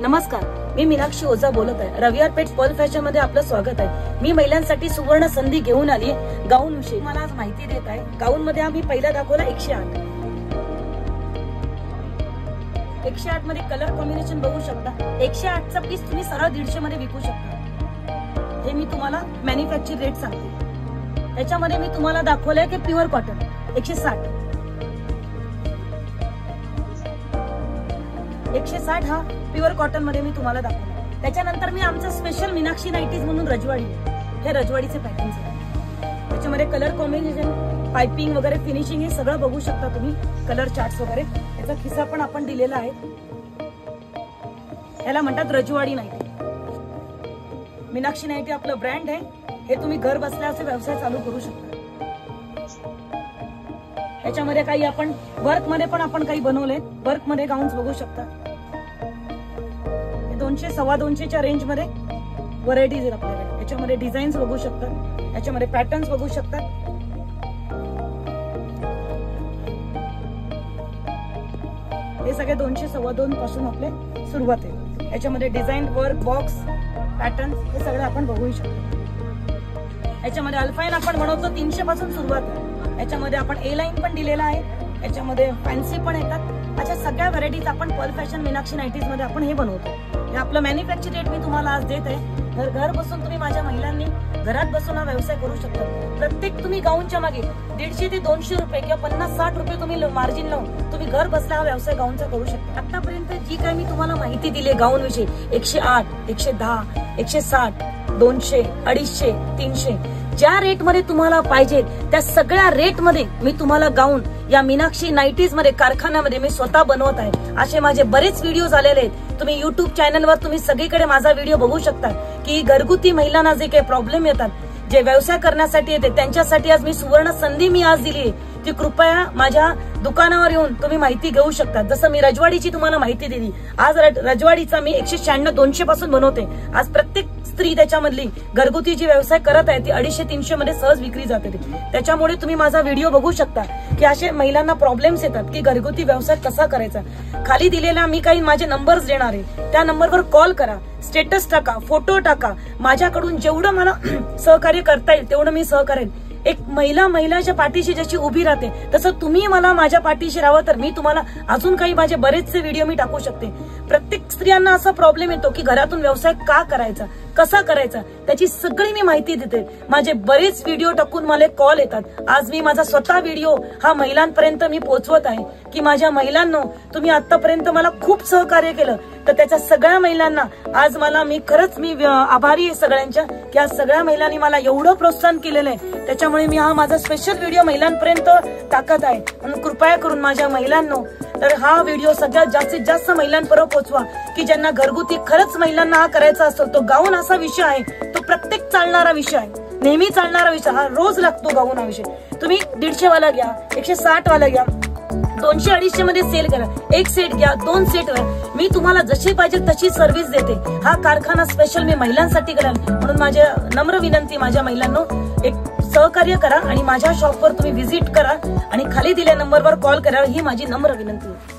नमस्कार, मी मीनाक्षी ओझा बोलत आहे। रविवार पेठ पर्ल फॅशन मध्ये आपलं स्वागत आहे। मी महिलांसाठी सुवर्ण संधी घेऊन आली गाऊन विषयी मला आज माहिती देत आहे। गाऊन मध्ये आम्ही पहिला दाखवला 108 मध्ये कलर कॉम्बिनेशन बघू शकता। 108 चा पीस तुम्ही सरळ 150 मध्ये विकू शकता। हे मी तुम्हाला मॅन्युफॅक्चर रेट सांगते। त्याच्यामध्ये मी तुम्हाला दाखवलंय की प्युअर कॉटन 160 हा प्युअर कॉटन मध्ये मी तुम्हाला दाखवला। त्याच्यानंतर मी आमचं स्पेशल मीनाक्षी नाईटीज म्हणून रजवाडी, हे रजवाडीचे पॅटर्न्स आहे। त्याच्यामध्ये कलर कॉम्बिनेशन, पाइपिंग वगैरे, फिनिशिंग हे सगळं बघू शकता तुम्ही। कलर चार्ट्स वगैरे, याचा खिसा पण आपण दिलेला आहे। याला म्हणतात रजवाडी नाईटी। मीनाक्षी नाईटी आपलं ब्रँड आहे। हे तुम्ही घर बसल्या असे व्यवसाय चालू करू शकता। याच्यामध्ये काही आपण वर्क मध्ये पण आपण काही बनवले, वर्क मध्ये गाऊन्स बघू शकता। 200 सव्वा 200च्या रेंज मध्ये व्हरायटीज आहेत आपल्याकडे। याच्यामध्ये डिझाईन्स बघू शकता, याच्यामध्ये पॅटर्न्स बघू शकता। हे सगळे 200 सव्वा 2 पासून आपले सुरुवात आहे। याच्यामध्ये डिझाईन, वर्क, बॉक्स, पॅटर्न हे सगळे आपण बघू शकतो। याच्यामध्ये अल्फाईन आपण बनवतो 300 पासून सुरुवात आहे। याच्यामध्ये आपण ए लाईन पण दिलेला आहे। याच्यामध्ये फॅन्सी पण येतात। अशा सगळ्या व्हरायटीज आपण पर्ल फॅशन मीनाक्षी नाईटीज मध्ये आपण हे बनवतो। हे आपलं मॅन्युफॅक्चर रेट मी तुम्हाला आज देत आहे। घर बसून तुम्ही माझ्या महिलांनी घरात बसून हा व्यवसाय करू शकता। प्रत्येक तुम्ही गाऊनच्या मागे 150 ते 200 रुपये किंवा 50-60 रुपये तुम्ही मार्जिन लावून तुम्ही घर बसल्या हा व्यवसाय गाऊनचा करू शकता। आतापर्यंत जी काही मी तुम्हाला माहिती दिली गाऊन विषयी, 108, 110, 160, 200, 250, 300, ज्या रेट मध्ये तुम्हाला पाहिजे त्या सगळ्या रेट मध्ये मी तुम्हाला गाऊन या मीनाक्षी नाईटीज मध्ये कारखान्यामध्ये मी स्वतः बनवत आहे। असे माझे बरेच व्हिडिओ झालेले आहेत। तुम्ही युट्यूब चॅनलवर तुम्ही सगळीकडे माझा व्हिडिओ बघू शकता की घरगुती महिलांना जे काही प्रॉब्लेम येतात, जे व्यवसाय करण्यासाठी येते, त्यांच्यासाठी आज मी सुवर्ण संधी मी आज दिली आहे ती कृपया माझ्या दुकानावर येऊन तुम्ही माहिती घेऊ शकता। जसं मी रजवाडीची तुम्हाला माहिती दिली, आज रजवाडीचा मी 196-200 पासून बनवते। आज प्रत्येक स्त्री त्याच्यामधली घरगुती जी व्यवसाय करत आहे ती 250-300 मध्ये सहज विक्री जाते। त्याच्यामुळे तुम्ही माझा व्हिडिओ बघू शकता की असे महिलांना प्रॉब्लेम्स येतात की घरगुती व्यवसाय कसा करायचा। खाली दिलेला मी काही माझे नंबर्स देणार आहे, त्या नंबरवर कॉल करा, स्टेटस टाका, फोटो टाका। माझ्याकडून जेवढं मला सहकार्य करता येईल तेवढं मी सहकार्य। एक महिलाच्या पाठीशी जशी उभी राहते तसं तुम्ही मला माझ्या पाठीशी राहावं तर मी तुम्हाला अजून काही माझे बरेचसे व्हिडिओ मी टाकू शकते। प्रत्येक स्त्रियांना असा प्रॉब्लेम येतो की घरातून व्यवसाय का करायचा, कसा करायचा, त्याची सगळी मी माहिती देते। माझे बरेच व्हिडिओ टाकून मला कॉल येतात। आज मी माझा स्वतः व्हिडिओ हा महिलांपर्यंत मी पोहोचवत आहे की माझ्या महिलांनो, तुम्ही आतापर्यंत मला खूप सहकार्य केलं, तर त्याच्या सगळ्या महिलांना आज मी खरंच मी आभारी आहे सगळ्यांच्या की आज सगळ्या महिलांनी मला एवढं प्रोत्साहन केलेलं आहे। त्याच्यामुळे मी हा माझा स्पेशल व्हिडिओ महिलांपर्यंत टाकत आहे। म्हणून कृपया करून माझ्या महिलांनो, तर हा व्हिडिओ सगळ्यात जास्तीत जास्त महिलांपर्यंत पोहोचवा की ज्यांना घरगुती खरंच महिलांना हा करायचा असतो। तो गाऊन असा विषय आहे, तो प्रत्येक चालणारा विषय आहे, नेहमी चालणारा विषय, हा रोज लागतो गाऊन हा विषय। तुम्ही 150 वाला घ्या, 160 वाला घ्या, 200-250 मध्ये सेल करा, एक सेट घ्या, 2 सेट घ्या, मी तुम्हाला जशी पाहिजे तशी सर्व्हिस देते। हा कारखाना स्पेशल मी महिलांसाठी करेन। म्हणून माझी नम्र विनंती माझ्या महिलांनो, एक सहकार्य करा आणि माझ्या शॉपवर तुम्ही व्हिजिट करा आणि खाली दिलेल्या नंबरवर कॉल करा, ही माझी नम्र विनंती आहे।